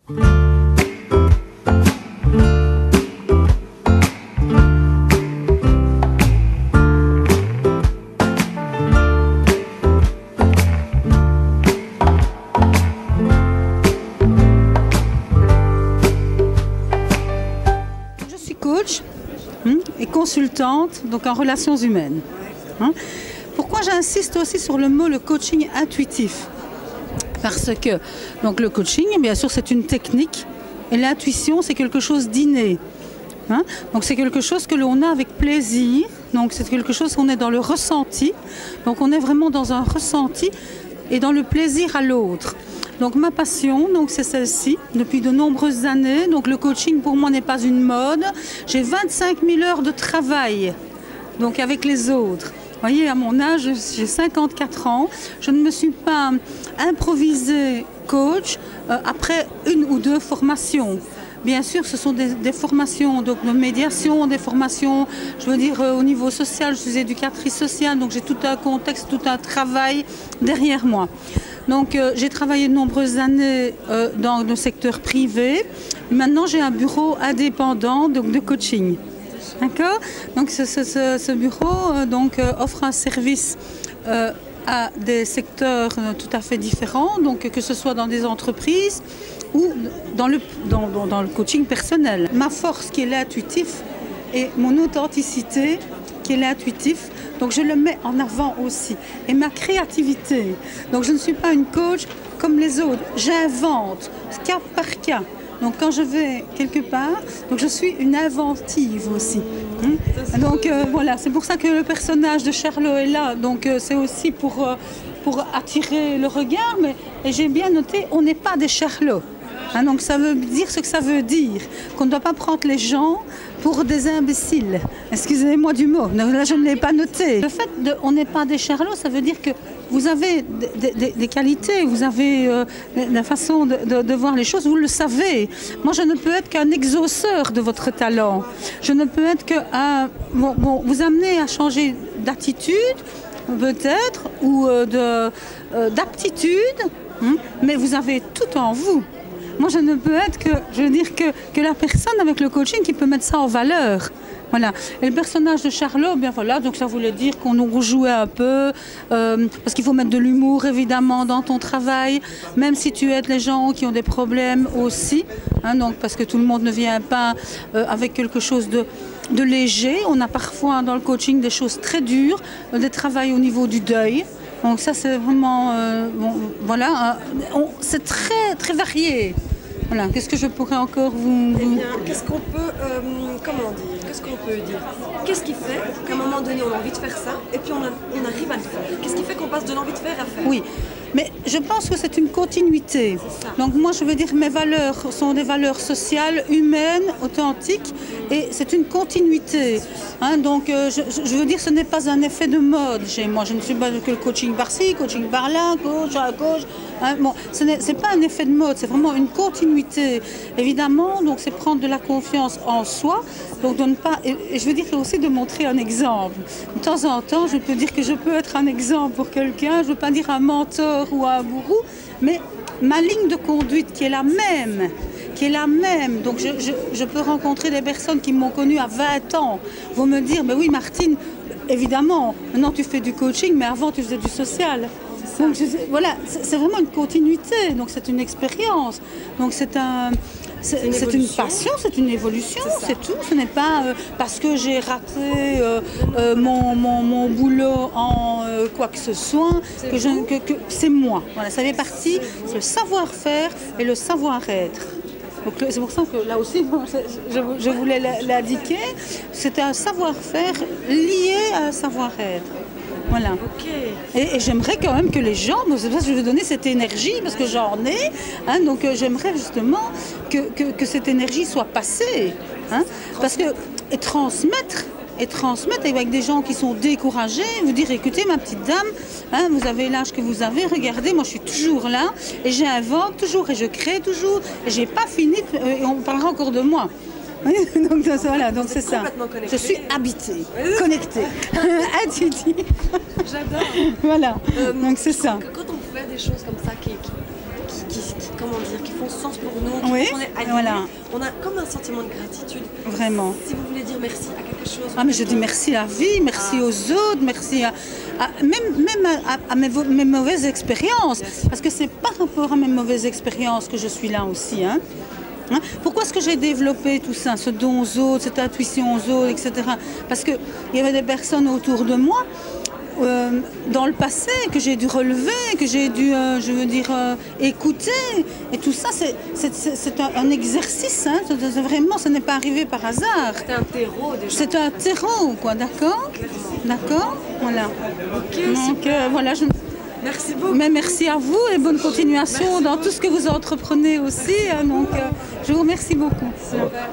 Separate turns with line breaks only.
Je suis coach et consultante donc en relations humaines. Pourquoi j'insiste aussi sur le mot le coaching intuitif? Parce que donc le coaching, bien sûr, c'est une technique et l'intuition, c'est quelque chose d'inné. Donc c'est quelque chose que l'on a avec plaisir. Donc c'est quelque chose qu'on est dans le ressenti. Donc on est vraiment dans un ressenti et dans le plaisir à l'autre. Donc ma passion, donc c'est celle-ci depuis de nombreuses années. Donc le coaching pour moi n'est pas une mode. J'ai 25 000 heures de travail donc avec les autres. Vous voyez, à mon âge, j'ai 54 ans, je ne me suis pas improvisée coach après une ou deux formations. Bien sûr, ce sont des formations donc, de médiation, des formations, je veux dire, au niveau social. Je suis éducatrice sociale, donc j'ai tout un contexte, tout un travail derrière moi. Donc j'ai travaillé de nombreuses années dans le secteur privé. Maintenant, j'ai un bureau indépendant donc, de coaching. D'accord. Donc ce bureau offre un service à des secteurs tout à fait différents, donc que ce soit dans des entreprises ou dans le coaching personnel. Ma force qui est l'intuitif et mon authenticité qui est l'intuitif, donc je le mets en avant aussi. Et ma créativité, donc je ne suis pas une coach comme les autres, j'invente cas par cas. Donc quand je vais quelque part, donc je suis une inventive aussi. Donc voilà, c'est pour ça que le personnage de Charlot est là. Donc c'est aussi pour attirer le regard. Et j'ai bien noté, on n'est pas des Charlots. Donc ça veut dire ce que ça veut dire. Qu'on ne doit pas prendre les gens pour des imbéciles. Excusez-moi du mot, là je ne l'ai pas noté. Le fait de on n'est pas des Charlots, ça veut dire que vous avez des qualités, vous avez la façon de voir les choses, vous le savez. Moi, je ne peux être qu'un exauceur de votre talent. Je ne peux être qu'un... vous amener à changer d'attitude, peut-être, ou d'aptitude, mais vous avez tout en vous. Moi, je ne peux être que, je veux dire, que la personne avec le coaching qui peut mettre ça en valeur. Voilà. Et le personnage de Charlot, bien voilà, donc ça voulait dire qu'on nous rejouait un peu, parce qu'il faut mettre de l'humour évidemment dans ton travail, même si tu aides les gens qui ont des problèmes aussi, donc parce que tout le monde ne vient pas avec quelque chose de léger. On a parfois dans le coaching des choses très dures, des travails au niveau du deuil. Donc ça c'est vraiment, voilà, c'est très très varié. Voilà. Qu'est-ce que je pourrais encore vous...
Eh bien, qu'est-ce qu'on peut, comment dire, qu'est-ce qu'on peut dire? Qu'est-ce qui fait qu'à un moment donné on a envie de faire ça et puis on arrive à le faire? Qu'est-ce qui fait qu'on passe de l'envie de faire à faire?
Oui, mais je pense que c'est une continuité. Donc moi je veux dire mes valeurs sont des valeurs sociales, humaines, authentiques et c'est une continuité. Donc je veux dire ce n'est pas un effet de mode chez moi. Je ne suis pas que le coaching par-ci, coaching par-là, coach à gauche. Bon, ce n'est pas un effet de mode, c'est vraiment une continuité. Évidemment, donc c'est prendre de la confiance en soi, donc de ne pas, et je veux dire aussi de montrer un exemple. De temps en temps, je peux dire que je peux être un exemple pour quelqu'un, je ne veux pas dire un mentor ou un gourou, mais ma ligne de conduite qui est la même. Donc je peux rencontrer des personnes qui m'ont connue à 20 ans, vont me dire, mais oui Martine, évidemment, maintenant tu fais du coaching, mais avant tu faisais du social. Donc voilà, c'est vraiment une continuité, donc c'est une expérience, donc c'est une passion, c'est une évolution, c'est tout. Ce n'est pas parce que j'ai raté mon boulot en quoi que ce soit que c'est moi. Voilà, ça fait partie, c'est le savoir-faire et le savoir-être. C'est pour ça que là aussi, je voulais l'indiquer, c'est un savoir-faire lié à un savoir-être. Voilà. Okay. Et j'aimerais quand même que les gens, c'est pour ça que je vais donner cette énergie, parce que j'en ai, donc j'aimerais justement que cette énergie soit passée. Parce que, et transmettre avec des gens qui sont découragés, vous dire écoutez ma petite dame, vous avez l'âge que vous avez, regardez, moi je suis toujours là, et j'invente toujours, et je crée toujours, et j'ai pas fini, et on parlera encore de moi. Donc voilà, donc c'est ça. Je suis habitée, connectée, intuitive.
J'adore.
Voilà, donc c'est ça.
Quand on fait des choses comme ça qui comment dire, qui font sens pour nous,
Oui,
on est alignés,
voilà.
on a comme un sentiment de gratitude.
Vraiment.
Si vous voulez dire merci à quelque chose.
Ah, mais je dis merci à la vie, merci aux autres, merci même à mes mauvaises expériences. Parce que c'est par rapport à mes mauvaises expériences que je suis là aussi. Hein. Pourquoi est-ce que j'ai développé tout ça, ce don aux autres, cette intuition aux autres, etc. Parce qu'il y avait des personnes autour de moi dans le passé que j'ai dû relever, que j'ai dû, écouter. Et tout ça, c'est un exercice. Hein. Vraiment, ça n'est pas arrivé par hasard.
C'est un terreau déjà.
C'est un terreau, quoi, d'accord? D'accord? Voilà. Donc, voilà,
merci beaucoup.
mais merci à vous et bonne continuation dans tout ce que vous entreprenez aussi. Hein. Donc, je vous remercie beaucoup.
Super.